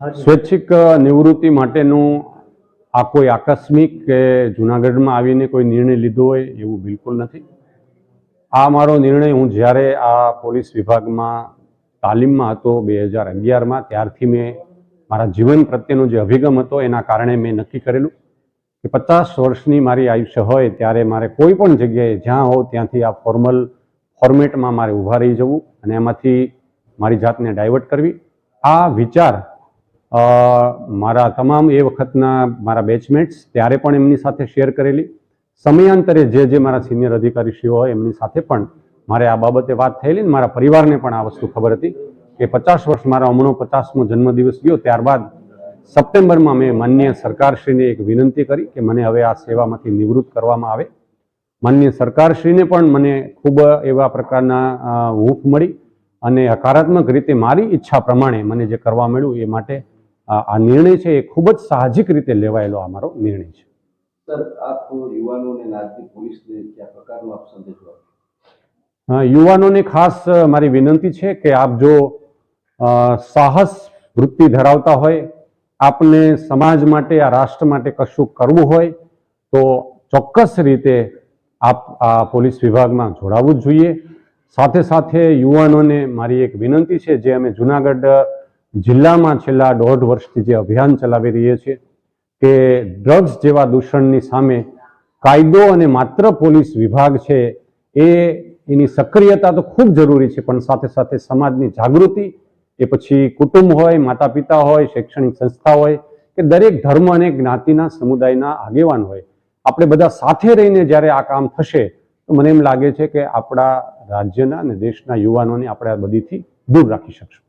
સ્વૈચ્છિક નિવૃત્તિ માટેનું આ કોઈ આકસ્મિક કે જૂનાગઢમાં આવીને કોઈ નિર્ણય લીધો હોય એવું બિલકુલ નથી. આ મારો નિર્ણય હું જ્યારે આ પોલીસ વિભાગમાં તાલીમમાં હતો 2011માં, ત્યારથી મેં મારા જીવન પ્રત્યેનો જે અભિગમ હતો એના કારણે મેં નક્કી કરેલું કે 50 વર્ષની મારી આયુષ્ય હોય ત્યારે મારે કોઈ પણ જગ્યાએ જ્યાં હોઉં ત્યાંથી આ ફોર્મેટમાં મારે ઊભા રહી જવું અને એમાંથી મારી જાતને ડાયવર્ટ કરવી. આ વિચાર મારા તમામ એ વખતના મારા બેચમેટ્સ ત્યારે પણ એમની સાથે શેર કરેલી. સમયાંતરે જે મારા સિનિયર અધિકારીશ્રીઓ હોય એમની સાથે પણ મારે આ બાબતે વાત થયેલી. મારા પરિવારને પણ આ વસ્તુ ખબર હતી કે 50 વર્ષ મારા હમણાં 50મો જન્મદિવસ ગયો ત્યારબાદ સપ્ટેમ્બરમાં મેં માનનીય સરકારશ્રીને એક વિનંતી કરી કે મને હવે આ સેવામાંથી નિવૃત્ત કરવામાં આવે. માનનીય સરકારશ્રીને પણ મને ખૂબ એવા પ્રકારના હૂંફ મળી અને હકારાત્મક રીતે મારી ઈચ્છા પ્રમાણે મને જે કરવા મળ્યું એ માટે આ નિર્ણય છે એ ખૂબ જ સાહજિક રીતે લેવાયેલો આ મારો નિર્ણય છે. સર, આપ યુવાનોને રાજ્ય પોલીસને કયા પ્રકારનો આપ સંદેશો આપો? યુવાનોને ખાસ મારી વિનંતી છે કે આપ જો સાહસ વૃત્તિ ધરાવતા હોય, આપને સમાજ માટે આ રાષ્ટ્ર માટે કશું કરવું હોય તો ચોક્કસ રીતે આપ આ પોલીસ વિભાગમાં જોડાવવું જ જોઈએ. સાથે સાથે યુવાનોને મારી એક વિનંતી છે, જે અમે જૂનાગઢ જિલ્લામાં છેલ્લા 1.5 વર્ષથી જે અભિયાન ચલાવી રહીએ છીએ કે ડ્રગ્સ જેવા દૂષણની સામે કાયદો અને માત્ર પોલીસ વિભાગ છે એની સક્રિયતા તો ખૂબ જરૂરી છે, પણ સાથે સાથે સમાજની જાગૃતિ, એ પછી કુટુંબ હોય, માતા પિતા હોય, શૈક્ષણિક સંસ્થા હોય કે દરેક ધર્મ અને જ્ઞાતિના સમુદાયના આગેવાન હોય, આપણે બધા સાથે રહીને જ્યારે આ કામ થશે તો મને એમ લાગે છે કે આપણા રાજ્યના અને દેશના યુવાનોને આપણે આ બધીથી દૂર રાખી શકશું.